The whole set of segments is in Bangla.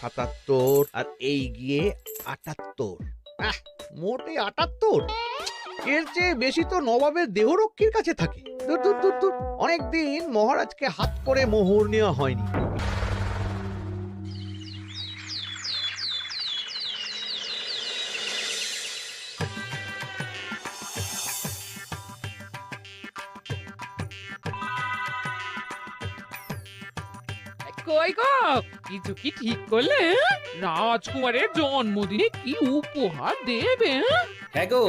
77 আর এই গিয়ে 78। মোটে 78। এর চেয়ে বেশি তো নবাবের দেহরক্ষীর কাছে থাকে। দূর দূর দূর দূর, অনেকদিন মহারাজকে হাত করে মোহর নেওয়া হয়নি। কই গো, কিছু কি ঠিক করলে? রাজকুমারের জন্মদিনে কি উপহার দেবে? হ্যাঁ গো,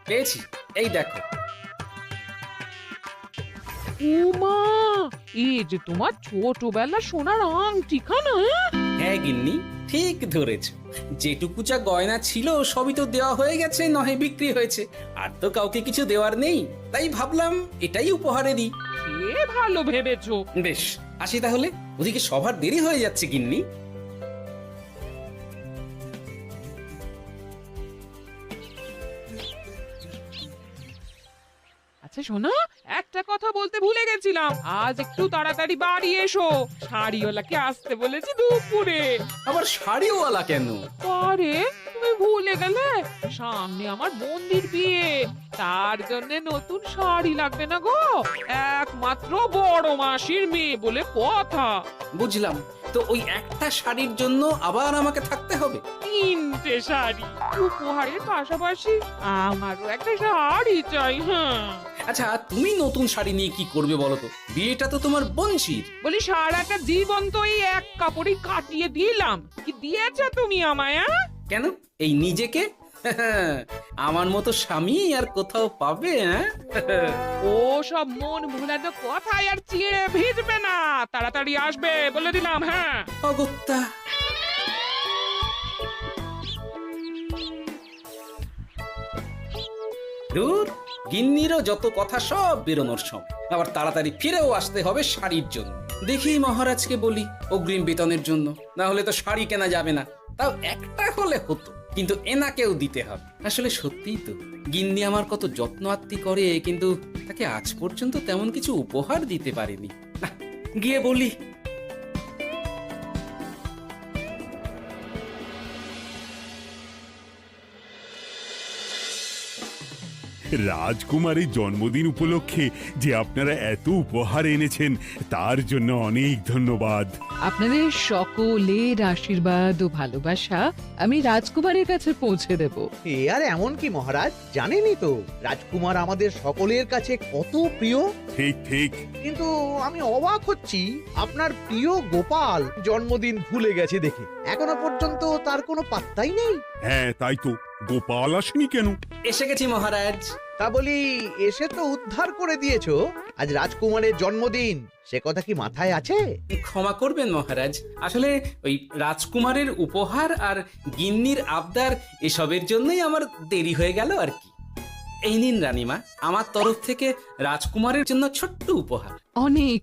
পেয়েছি, এই দেখো। উমা, এই যে তোমার ছোটবেলা সোনার আংটিখানা। হ্যাঁ গিন্নি, ঠিক ধরেছ। যেটুকু যা গয়না ছিল সবই তো দেওয়া হয়ে গেছে, নহে বিক্রি হয়েছে। আর তো কাউকে কিছু দেওয়ার নেই, তাই ভাবলাম এটাই উপহারে দিই। সে ভালো ভেবেছো। বেশ, আসি তাহলে, ওদিকে সবার দেরি হয়ে যাচ্ছে গিন্নি। আচ্ছা শোনো, একটা কথা বলতে ভুলে গেছিলাম, আজ একটু তাড়াতাড়ি বাড়ি এসো। শাড়িওয়ালাকে আসতে বলেছি দুপুরে। আবার শাড়িওয়ালা কেন? আরে তুমি ভুলে গেলে, সামনে আমার মন্দির বিয়ে, তার জন্য নতুন শাড়ি লাগবে না গো। একমাত্র বড় মাসির মেয়ে বলে কথা। বুঝলাম, তো ওই একটা শাড়ির জন্য আবার আমাকে থাকতে হবে? 3টে শাড়ি উপহারের পাশাপাশি আমারও একটা শাড়ি চাই। হ্যাঁ আচ্ছা, তুমি নতুন শাড়ি নিয়ে কি করবে বলো তো? বিয়েটা তো তোমার বংশীর। বলি, সারাটা জীবন তো এই এক কাপড়ই কাটিয়ে দিলাম, কি দিয়েছো তুমি আমায়? কেন, এই নিজেকে আমার মতো স্বামী আর কোথাও পাবে? ও সব মন ভুলানো কথায় আর চিড়ে ভিজবে না, তাড়াতাড়ি আসবে বলে দিলাম। হ্যাঁ অগত্যা। দূর, গিন্নিরও যত কথা সব বেরোনোর সময়। আবার তাড়াতাড়ি ফিরেও আসতে হবে শাড়ির জন্য। দেখি মহারাজকে বলি অগ্রিম বেতনের জন্য, না হলে তো শাড়ি কেনা যাবে না। তাও একটা হলে হতো, কিন্তু এনাকেও দিতে হবে। আসলে সত্যিই তো, গিন্নি আমার কত যত্ন আত্তি করে, কিন্তু তাকে আজ পর্যন্ত তেমন কিছু উপহার দিতে পারিনি। না, গিয়ে বলি। রাজকুমারের জন্মদিন উপলক্ষে যে আপনারা এত উপহার এনেছেন তার জন্য অনেক ধন্যবাদ। আপনাদের সকলের আশীর্বাদ ও ভালোবাসা আমি রাজকুমারের কাছে পৌঁছে দেব। এ আর এমন কি মহারাজ, জানেনই তো রাজকুমার আমাদের সকলের কাছে কত প্রিয়। ঠিক ঠিক। কিন্তু আমি অবাক হচ্ছি, আপনার প্রিয় গোপাল জন্মদিন ভুলে গেছে দেখে এখনো পর্যন্ত তার কোনো পাত্তাই নেই। হ্যাঁ তাই তো, গোপাল আসেনি কেন? এসে গেছি মহারাজ। তা বলি, এসে তো উদ্ধার করে দিয়েছো, আজ রাজকুমারের জন্মদিন, সে কথা কি মাথায় আছে? ক্ষমা করবেন মহারাজ, আসলে ওই রাজকুমারের উপহার আর গিন্নির আবদার এসবের জন্যই আমার দেরি হয়ে গেল আর কি। এই নিন রানীমা, আমার তরফ থেকে রাজকুমারের জন্য ছোট্ট উপহার। অনেক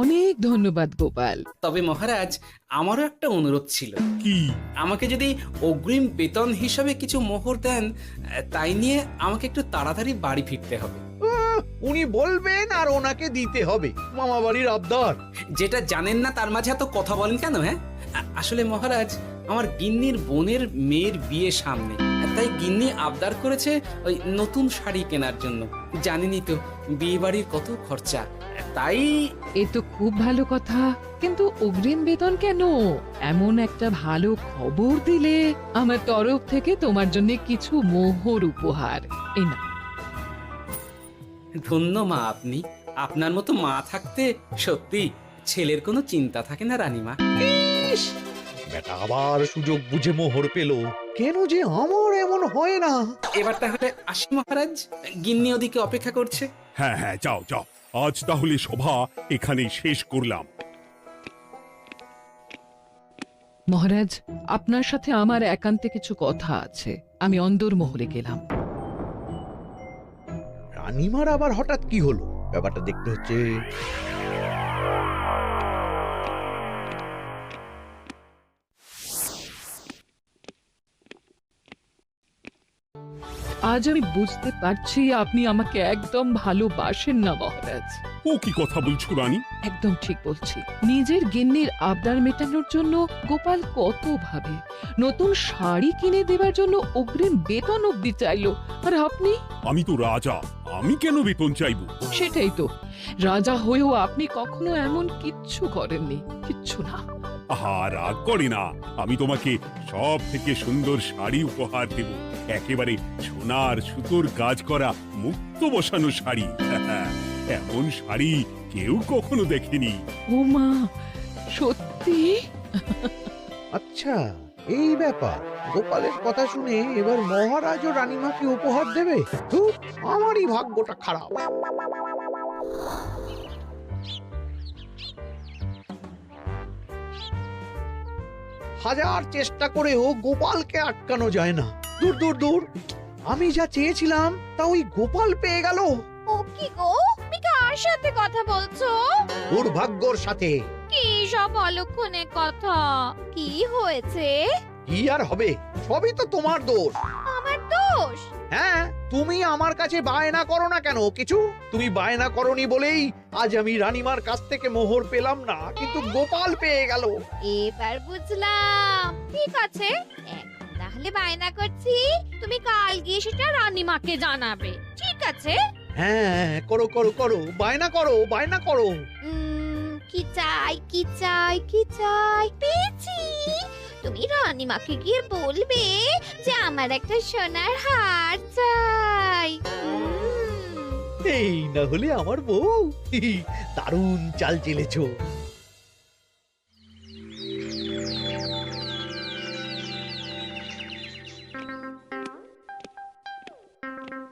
অনেক ধন্যবাদ গোপাল। তবে মহারাজ, আমারও একটা অনুরোধ ছিল। কি? আমাকে যদি অগ্রিম বেতন হিসাবে কিছু মোহর দেন, তাই নিয়ে আমাকে একটু তাড়াতাড়ি বাড়ি ফিরতে হবে। উনি বলবেন আর ওনাকে দিতে হবে, মামা বাড়ির আবদার। যেটা জানেন না তার মাঝে এত কথা বলেন কেন? হ্যাঁ, আসলে মহারাজ, আমার গিন্নির বোনের মেয়ের বিয়ে সামনে, তাই গিন্নি আবদার করেছে ওই নতুন শাড়ি কেনার জন্য। জানেনই তো বিয়ে বাড়ির কত খরচা, তাই। এ তো খুব ভালো কথা, কিন্তু অগ্রিম বেতন কেন? এমন একটা ভালো খবর দিলে আমার তরফ থেকে তোমার জন্য কিছু মোহর উপহার। এই না। ধন্য মা আপনি, আপনার মতো মা থাকতে সত্যি ছেলের কোনো চিন্তা থাকে না রানীমা। বেটা আবার সুযোগ বুঝে মোহর পেল, কেন যে আমার এমন হয় না। এবার তাহলে আসি মহারাজ, গিন্নি ওদিকে অপেক্ষা করছে। হ্যাঁ হ্যাঁ, যাও যাও, আজ তাহলে সভা এখানেই শেষ করলাম। মহারাজ, আপনার সাথে আমার একান্তে কিছু কথা আছে, আমি অন্দরমহলে গেলাম। রানীমার আবার হঠাৎ কি হলো, ব্যাপারটা দেখতে হচ্ছে। আজ আমি বুঝতে পারছি আপনি আমাকে একদম ভালোবাসেন না মহারাজ। ও কি কথা বলছো রানী? একদম ঠিক বলছি। নিজের গিন্নির আবদার মেটানোর জন্য গোপাল কত ভাবে, নতুন শাড়ি কিনে দেবার জন্য অগ্রিম বেতন অব্দি চাইলো, আর আপনি? আমি তো রাজা, আমি কেন বেতন চাইবো? সেটাই তো, রাজা হয়েও আপনি কখনো এমন কিচ্ছু করেননি, কিচ্ছু না। আহা, রাগ করে না। আমি তোমাকে সব থেকে সুন্দর শাড়ি উপহার দেব, একেবারে সোনার সুতোর কাজ করা মুক্ত বসানো শাড়ি। এমন শাড়ি কেউ কখনো দেখেনি। ও মা, সত্যি? আচ্ছা, এই ব্যাপার। গোপালের কথা শুনে এবার মহারাজ ও রানীমাকে উপহার দেবে? ধুর, আমারই ভাগ্যটা খারাপ। হাজার চেষ্টা করেও গোপালকে আটকানো যায় না। দূর দূর দূর, আমি যা চেয়েছিলাম তা ওই গোপাল পেয়ে গেল। ও কি গো, তুমি কার সাথে কথা বলছো? দুর্ভাগ্যর সাথে। কি সব অলক্ষণে কথা? কি হয়েছে? কি আর হবে, সবই তো তোমার দোষ। আমার দোষ? হ্যাঁ, তুমি আমার কাছে বায়না করো না কেন কিছু? তুমি বায়না করনি বলেই আজ আমি রানীমার কাছ থেকে মোহর পেলাম না, কিন্তু গোপাল পেয়ে গেল। এবার বুঝলাম। ঠিক আছে, এখন তাহলে বায়না করছি, তুমি কাল গিয়ে সেটা রানীমাকে জানাবে। ঠিক আছে? হ্যাঁ, করো করো করো, বায়না করো, বায়না করো। কি চাই, কি চাই, কি চাই? পেয়েছি। তুমি রানীমাকে গিয়ে বলবে যে আমার একটা সোনার হার চাই। এই না হলে আমার বউ। দারুণ চাল চেলেছো।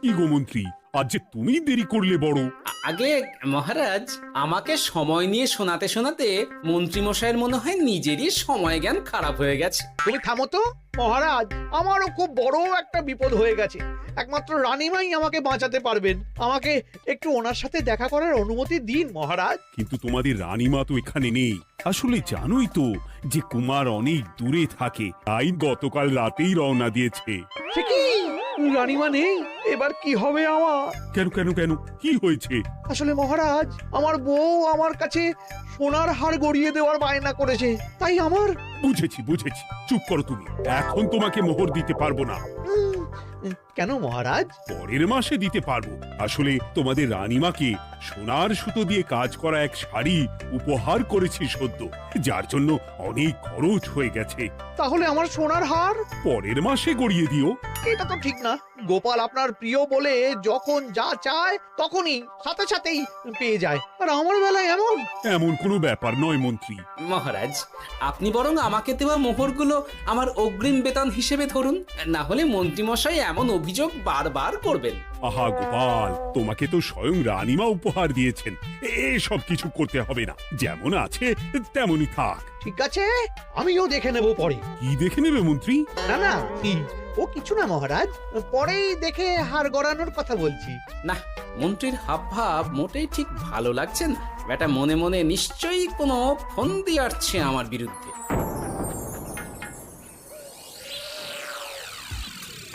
কি গো মন্ত্রী, আজ যে তুমি দেরি করলে বড়। আগে মহারাজ, আমাকে সময় নিয়ে শোনাতে শোনাতে মন্ত্রীমশাইয়ের মনে হয় নিজেরই সময় জ্ঞান খারাপ হয়ে গেছে। তুমি থামো তো মহারাজ, আমারও খুব বড় একটা বিপদ হয়ে গেছে। একমাত্র রানীমাই আমাকে বাঁচাতে পারবেন। আমাকে একটু ওনার সাথে দেখা করার অনুমতি দিন মহারাজ। কিন্তু তোমাদের রানীমা তো এখানে নেই। আসলে জানোই তো যে কুমার অনেক দূরে থাকে, তাই গতকাল রাতেই রওনা দিয়েছে। সে কি, রানীমা নেই? এবার কি হবে আমার? কেন কেন কেন, কি হয়েছে? আসলে মহারাজ, আমার বউ আমার কাছে সোনার হার গড়িয়ে দেওয়ার বায়না করেছে, তাই আমার। বুঝেছি বুঝেছি, চুপ করো তুমি। এখন তোমাকে মোহর দিতে পারবো না। কেন মহারাজ? পরের মাসে দিতে পারবো। আসলে তোমাদের রানীমাকে সোনার সুতো দিয়ে কাজ করা এক শাড়ি উপহার করেছি সদ্য, যার জন্য অনেক খরচ হয়ে গেছে। তাহলে আমার সোনার হার পরের মাসে গড়িয়ে দিও। এটা তো ঠিক না। গোপাল আপনার প্রিয় বলে যখন যা চায় তখনই সাথে সাথেই পেয়ে যায়, আর আমার বেলায় এমন। এমন কোনো ব্যাপার নয় মন্ত্রী। মহারাজ, আপনি বরং আমাকে দেওয়া মোহরগুলো আমার অগ্রিম বেতন হিসেবে ধরুন, না হলে মন্ত্রীমশাই এমন অভিযোগ বারবার করবেন। আহা গোপাল, তোমাকে তো স্বয়ং রানীমা উপহার দিয়েছেন, এসব কিছু করতে হবে না। যেমন আছে তেমনই থাক। ঠিক আছে, আমিও দেখে নেব পরে। কি দেখে নেবে মন্ত্রী? না না, ও কিছু না মহারাজ, পরেই দেখে হার গড়ানোর কথা বলছি। না, মন্ত্রীর হাবভাব মোটেই ঠিক ভালো লাগছে না। বেটা মনে মনে নিশ্চয়ই কোনো ফন্দি আটছে আমার বিরুদ্ধে।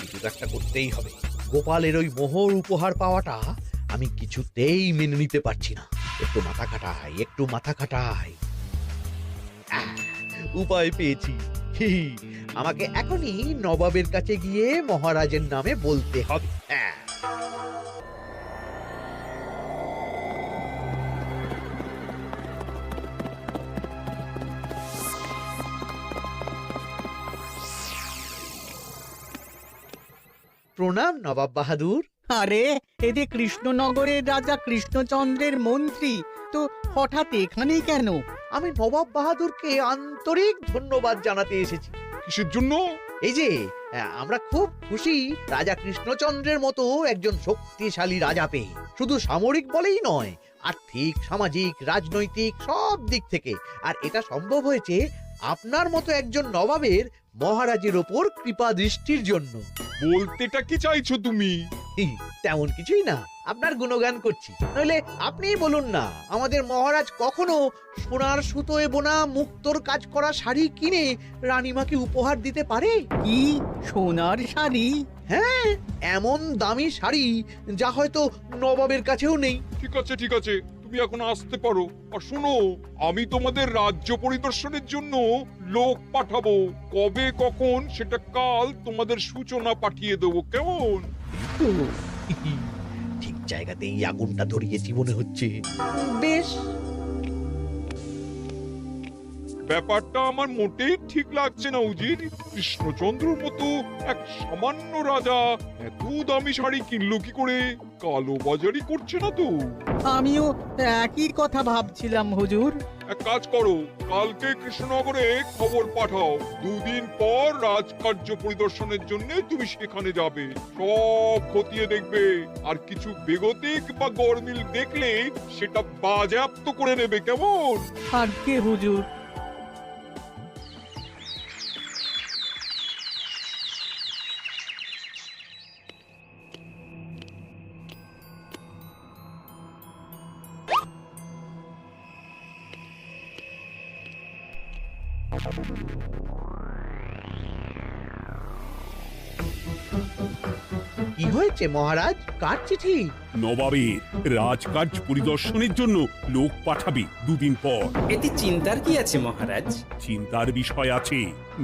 কিছু একটা করতেই হবে। গোপালের ওই মোহর উপহার পাওয়াটা আমি কিছুতেই মেনে নিতে পারছি না। একটু মাথা খাটাই, একটু মাথা খাটাই। উপায় পেয়েছি। আমাকে এখনই নবাবের কাছে গিয়ে মহারাজের নামে বলতে হবে। প্রণাম নবাব বাহাদুর। আরে, এ যে কৃষ্ণনগরের রাজা কৃষ্ণচন্দ্রের মন্ত্রী, তো হঠাৎ এখানেই কেন? আমি নবাব বাহাদুরকে আন্তরিক ধন্যবাদ জানাতে এসেছি। কিসের জন্য? এই যে আমরা খুব খুশি রাজা কৃষ্ণচন্দ্রের মতো একজন শক্তিশালী রাজা পেয়ে। শুধু সামরিক বলেই নয়, আর্থিক, সামাজিক, রাজনৈতিক সব দিক থেকে। আর এটা সম্ভব হয়েছে আপনার মতো একজন নবাবের মহারাজের ওপর কৃপা দৃষ্টির জন্য। বলতেটা কি চাইছো তুমি? তেমন কিছুই না, আপনার গুণগান করছি। নইলে আপনিই বলুন না, আমাদের মহারাজ কখনো সোনার সুতোয় বোনা মুক্তোর কাজ করা শাড়ি কিনে রানীমাকে উপহার দিতে পারে? কি সোনার শাড়ি? হ্যাঁ, এমন দামি শাড়ি যা হয়তো নবাবের কাছেও নেই। ঠিক আছে ঠিক আছে, তুমি এখন আসতে পারো। আর শোনো, আমি তোমাদের রাজ্য পরিদর্শনের জন্য লোক পাঠাবো। কবে কখন সেটা কাল তোমাদের সূচনা পাঠিয়ে দেবো, কেমন? তো ঠিক জায়গাতেই আগুনটা ধরিয়েছি মনে হচ্ছে। বেশ, ব্যাপারটা আমার মোটেই ঠিক লাগছে না উজির। কৃষ্ণচন্দ্রর মতো এক সামান্য রাজা এত দামি শাড়ি কিনলো কি করে? কালো বাজারি করছে না তো? আমিও একই কথা ভাবছিলাম হুজুর। এক কাজ করো, কালকে কৃষ্ণনগরে খবর পাঠাও। 2 দিন পর রাজকার্য পরিদর্শনের জন্য তুমি সেখানে যাবে। সব খতিয়ে দেখবে, আর কিছু বেগতিক বা গরমিল দেখলে সেটা বাজেয়াপ্ত করে নেবে, কেমন? আর কে হুজুর? কি হয়েছে মহারাজ? কার চিঠি? নবাবের রাজকার্য পরিদর্শনের জন্য লোক পাঠাবে 2 দিন পর। এতে চিন্তার কি আছে মহারাজ? চিন্তার বিষয় আছে।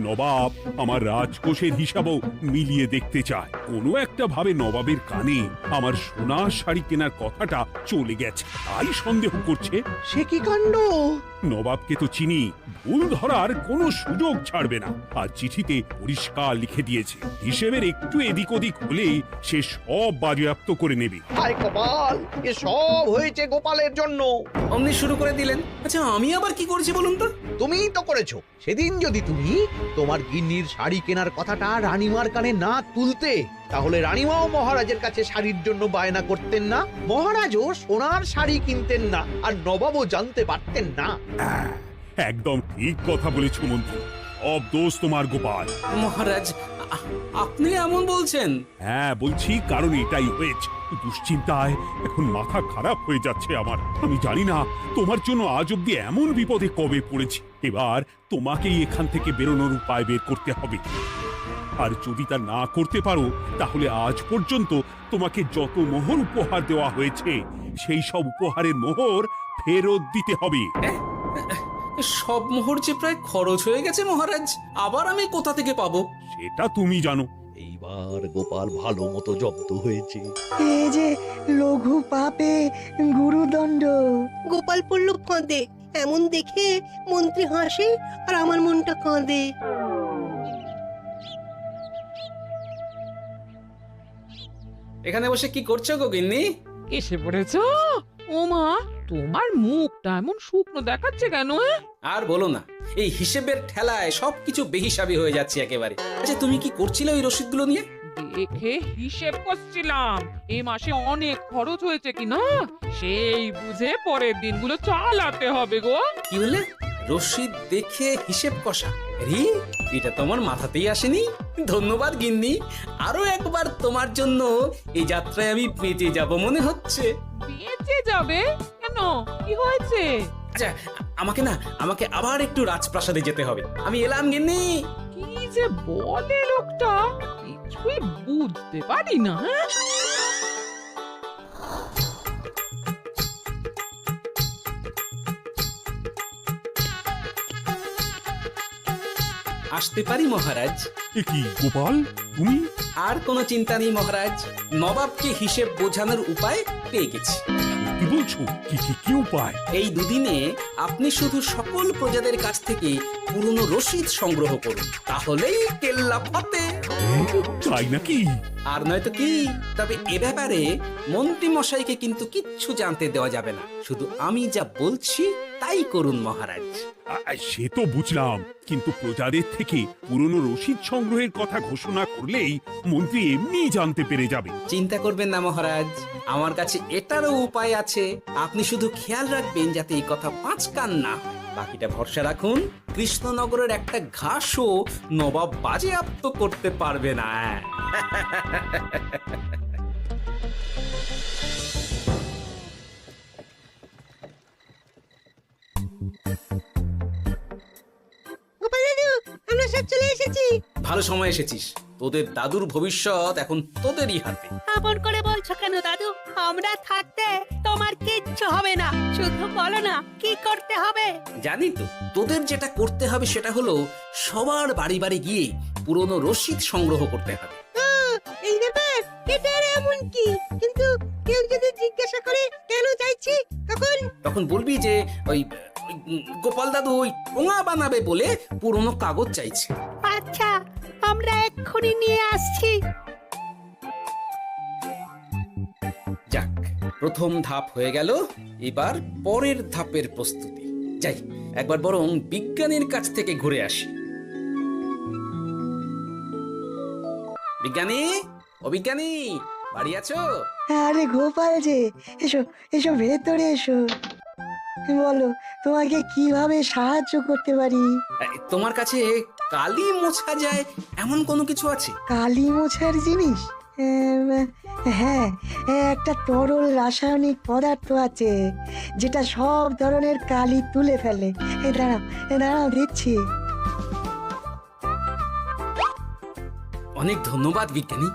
নবাব আমার রাজকোষের হিসাবও মিলিয়ে দেখতে চায়। কোনো একটা ভাবে নবাবের কানে আমার সোনার শাড়ি কেনার কথাটা চলে গেছে, তাই সন্দেহ করছে। সে কি কাণ্ড! নবাবকে তো চিনি, ভুল ধরার কোনো সুযোগ ছাড়বে না। আর চিঠিতে পরিষ্কার লিখে দিয়েছে, হিসেবের একটু এদিক ওদিক হলেই সে সব বাজেয়াপ্ত করে নেবে। হায় কপাল, এ সব হয়েছে গোপালের জন্য। অমনি শুরু করে দিলেন। আচ্ছা, আমি আবার কি করছি বলুন তো? তুমিই তো করেছো। সেদিন যদি তুমি তোমার গিন্নির শাড়ি কেনার কথাটা রানীমার কানে না তুলতে, তাহলে রানীমাও মহারাজের কাছে শাড়ির জন্য বায়না করতেন না, মহারাজও সোনার শাড়ি কিনতেন না, আর নবাবও জানতে পারতেন না। একদম ঠিক কথা বলেছ মন্ত্রী, সব দোষ তোমার গোপাল। মহারাজ, আপনি এমন বলছেন? হ্যাঁ বলছি, কারণ এটাই হয়েছে। দুশ্চিন্তায় এখন মাথা খারাপ হয়ে যাচ্ছে আমার। আমি জানি না তোমার জন্য আজ অব্দি এমন বিপদে কবে পড়েছি। এবার তোমাকেই এখান থেকে বেরোনোর উপায় বের করতে হবে। আর যদি তা না করতে পারো, তাহলে আজ পর্যন্ত তোমাকে যত মোহর উপহার দেওয়া হয়েছে সেই সব উপহারের মোহর ফেরত দিতে হবে। সব মোহর যে প্রায় খরচ হয়ে গেছে মহারাজ, আবার আমি কোথা থেকে পাবো? সেটা তুমি জানো। এইবার গোপাল ভালো মতো জব্দ হয়েছে। এই যে লঘু পাপে গুরুদণ্ড। গোপাল পড়ল কাঁদে। এমন দেখে মন্ত্রী হাসে আর আমার মনটা কাঁদে। এখানে বসে কি করছো গো গিন্নি? এসে পড়েছ? ওমা, তোমার মুখটা এমন শুকনো দেখাচ্ছে কেন? আর বলো না, এই হিসেবের ঠেলায় সবকিছু বেহিসাবি হয়ে যাচ্ছে একেবারে। আচ্ছা, তুমি কি করছিলে ওই রসিদগুলো নিয়ে? দেখে হিসেব করছিলাম এই মাসে অনেক খরচ হয়েছে কিনা, সেই বুঝে পরের দিনগুলো চালাতে হবে গো। কি বললে? রসিদ দেখে হিসেব কষা? আরে, এটা তোমার মাথাতেই আসেনি। ধন্যবাদ গিন্নি, আরো একবার তোমার জন্য এই যাত্রায় আমি বেঁচে যাব মনে হচ্ছে। বেঁচে যাবে কেন? কি হয়েছে? আচ্ছা, আমাকে আবার একটু রাজপ্রাসাদে যেতে হবে। আমি এলাম গিন্নি। কি যে বলে লোকটা, কিছুই বুঝতে পারি না। আসতে পারি মহারাজ? এ কি গোপাল, তুমি? আর কোনো চিন্তা নেই মহারাজ, নবাবকে হিসেব বোঝানোর উপায় পেয়ে গেছি। কি বলছো? কি উপায়? এই দুদিনে আপনি শুধু সকল প্রজাদের কাছ থেকে পুরনো রসিদ সংগ্রহ করুন, তাহলেই কেল্লা ফতে। তাই নাকি? আর নয়তো কি? তবে এ ব্যাপারে মন্ত্রী মশাইকে কিন্তু কিচ্ছু জানতে দেওয়া যাবে না। শুধু আমি যা বলছি তাই করুন মহারাজ। সে তো বুঝলাম, কিন্তু প্রজাদের থেকে পুরনো রসিদ সংগ্রহের কথা ঘোষণা করলেই মন্ত্রী এমনি জানতে পেরে যাবে। চিন্তা করবেন না মহারাজ, আমার কাছে এটারও উপায় আছে। আপনি শুধু খেয়াল রাখবেন যাতে এই কথা 5 কান না হয়। বাকিটা ভরসা রাখুন, কৃষ্ণনগরের একটা ঘাসও নবাব বাজেয়াপ্ত করতে পারবে না। গোপাল দাদু, আমরা সব চলে এসেছি। ভালো সময় এসেছিস। তোদের দাদুর ভবিষ্যৎ এখন তোদেরই হাতে। আপন করে বলছো কেন দাদু? আমরা থাকতে তোমার কিচ্ছু হবে না, শুধু বলো না কি করতে হবে। জানি তো, তোদের যেটা করতে হবে সেটা হলো সবার বাড়ি বাড়ি গিয়ে পুরনো রসিদ সংগ্রহ করতে হবে। এই ব্যাপার, এটা আর এমন কি? কিন্তু কেউ যদি জিজ্ঞাসা করে কেন চাইছি, তখন বলবি যে ওই গোপাল দাদু ওই ঠোঙা বানাবে বলে পুরনো কাগজ চাইছে। আচ্ছা, আমরা এক্ষুনি নিয়ে আসছি। যাক, প্রথম ধাপ হয়ে গেল, এবার পরের ধাপের প্রস্তুতি। যাই, একবার বরং বিজ্ঞানীর কাছ থেকে ঘুরে আসি। বিজ্ঞানী, ও বিজ্ঞানী, বাড়ি আছো? আরে গোপাল যে, এসো এসো ভেতরে এসো। বলো, তোমাকে কিভাবে সাহায্য করতে পারি? তোমার কাছে কালি মোছা যায় এমন কোনো কিছু আছে? কালি মোছার জিনিস? হ্যাঁ, একটা তরল রাসায়নিক পদার্থ আছে যেটা সব ধরনের কালি তুলে ফেলে। দাঁড়াও দিচ্ছি। অনেক ধন্যবাদ বিজ্ঞানী।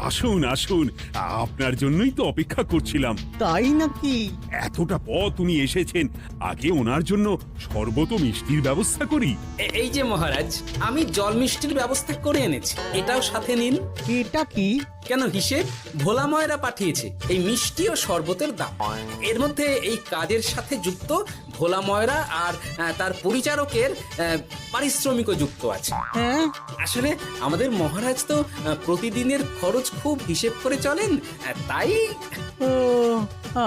আসুন আসুন, আপনার জন্যই তো অপেক্ষা করছিলাম। তাই নাকি? এতটা পথ উনি এসেছেন, আগে ওনার জন্য শরবত ও মিষ্টির ব্যবস্থা করি। এই যে মহারাজ, আমি জল মিষ্টির ব্যবস্থা করে এনেছি, এটাও সাথে নিন। এটা কি? কেন, হিসেব ভোলা ময়রা পাঠিয়েছে এই মিষ্টি ও শরবতের দাম। এর মধ্যে এই কাজের সাথে যুক্ত ভোলা ময়রা আর তার পরিচারকের পারিশ্রমিকও যুক্ত আছে। হ্যাঁ, আসলে আমাদের মহারাজ তো প্রতিদিনের খরচ খুব হিসেব করে চলেন, তাই। ও,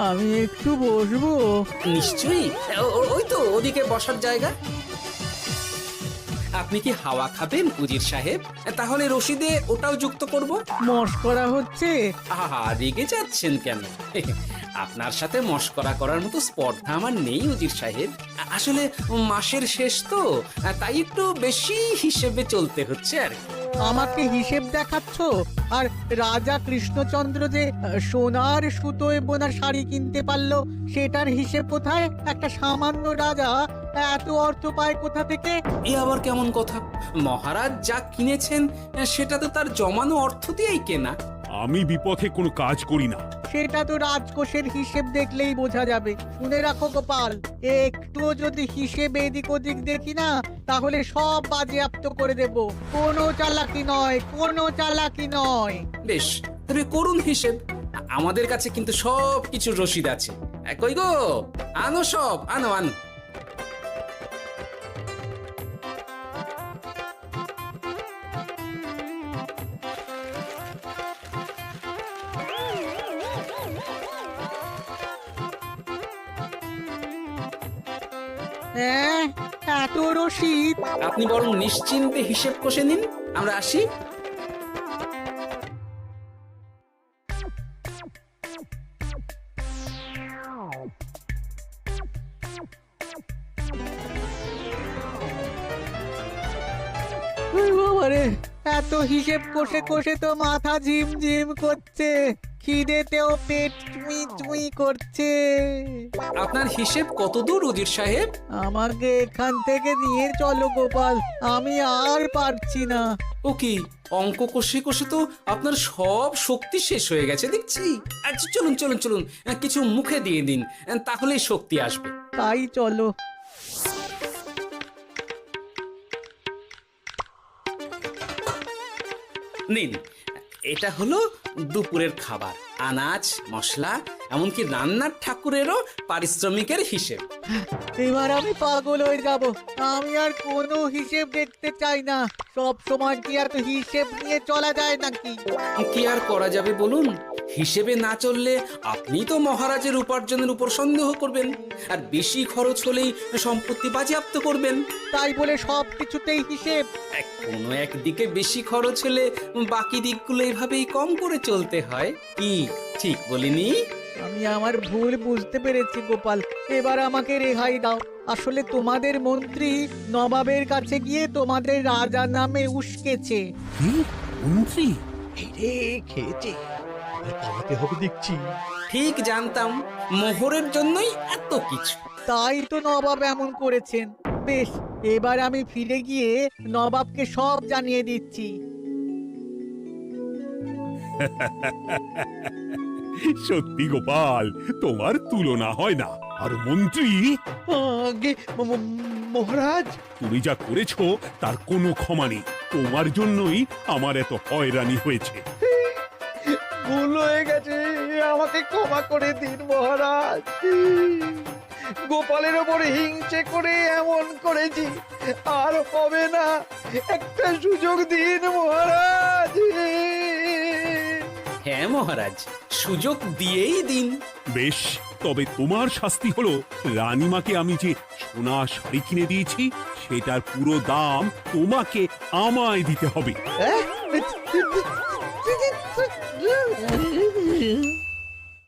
আমি একটু বসবো? নিশ্চয়ই, ওই তো ওদিকে বসার জায়গা। আপনি কি হাওয়া খাবেন উজির সাহেব? তাহলে রশিদে ওটাও যুক্ত করব। মশকরা হচ্ছে? আহা, রেগে যাচ্ছেন কেন? আপনার সাথে মশকরা করার মতো স্পর্ধা আমার নেই উজির সাহেব। আসলে মাসের শেষ তো, তাই একটু বেশি হিসেবে চলতে হচ্ছে আর কি। আমাকে হিসেব দেখাচ্ছ? আর রাজা কৃষ্ণচন্দ্র যে সোনার সুতোয় বোনা শাড়ি কিনতে পারলো, সেটার হিসেব কোথায়? একটা সামান্য রাজা এত অর্থ পায় কোথা থেকে? এ আবার কেমন কথা? মহারাজ যা কিনেছেন সেটা তো তার জমানো অর্থ দিয়েই কেনা। আমি বিপথে কোনো কাজ করি না। সেটা তো রাজকোষের হিসেব দেখলেই বোঝা যাবে। শুনে রাখো গোপাল, একটুও যদি হিসেব এদিক ওদিক দেখি না, তাহলে সব বাজেয়াপ্ত করে দেব। কোনো চালাকি নয়, কোনো চালাকি নয়। বেশ, তবে করুন হিসেব। আমাদের কাছে কিন্তু সব কিছু রসিদ আছে। কই গো, আনো সব, আনো আনো। হ্যাঁ, এত রসিদ? আপনি বরং নিশ্চিন্তে হিসেব কষে নিন, আমরা আসি। বাবারে, এত হিসেব কষে কষে তো মাথা ঝিমঝিম করছে, খিদেতেও পেট চুই চুই করছে। আপনার হিসেব কত দূর উজির সাহেব? আমাকে এখান থেকে নিয়ে চলো গোপাল, আমি আর পারছি না। ও কি, অঙ্ক কষে কষে তো আপনার সব শক্তি শেষ হয়ে গেছে দেখছি। আচ্ছা চলুন চলুন চলুন, কিছু মুখে দিয়ে দিন, তাহলেই শক্তি আসবে। তাই চলো। নিন, এটা হলো দুপুরের খাবার, আনাজ মশলা, এমনকি রান্নার ঠাকুরেরও পারিশ্রমিকের হিসেব। এবার আমি পাগল হয়ে যাব। আমি আর কোনো হিসেব দেখতে চাই না। সব সময় কি আর হিসেব নিয়ে চলা যায় নাকি? কি আর করা যাবে বলুন? হিসেবে না চললে আপনি তো মহারাজের উপার্জনের উপর সন্দেহ করবেন, আর বেশি খরচ হলেই সম্পত্তি বাজেয়াপ্ত করবেন। তাই বলে সব কিছুতেই হিসেব? কোনো একদিকে বেশি খরচ হলে বাকি দিকগুলো এভাবেই কম করে চলতে হয়। কি ঠিক বলিনি? আমি আমার ভুল বুঝতে পেরেছি গোপাল, এবার আমাকে রেহাই দাও। আসলে তোমাদের মন্ত্রী নবাবের কাছে গিয়ে তোমাদের রাজা নামে উস্কেছে। কি? মন্ত্রী এই রে খেয়েছে, এবার পালাতে হবে দেখছি। ঠিক জানতাম মোহরের জন্যই এত কিছু। তাই তো নবাব এমন করেছেন। বেশ, এবার আমি ফিরে গিয়ে নবাবকে সব জানিয়ে দিচ্ছি। সত্যি গোপাল, তোমার তুলনা হয় না। আর মন্ত্রী, আগে মহারাজ, তুমি যা করেছো তার কোনো ক্ষমা নেই। তোমার জন্যই আমার এত হয়রানি হয়েছে। ভুল হয়ে গেছে, আমাকে ক্ষমা করে দিন মহারাজ। গোপালের ওপরে হিংসে করে এমন করেছি, আর হবে না। একটা সুযোগ দিন মহারাজ। হ্যাঁ মহারাজ, সুযোগ দিয়েই দিন। বেশ, তবে তোমার শাস্তি হলো রানীমাকে আমি যে সোনা শাড়ি কিনে দিয়েছি সেটার পুরো দাম তোমাকে আমায় দিতে হবে। হ্যাঁ?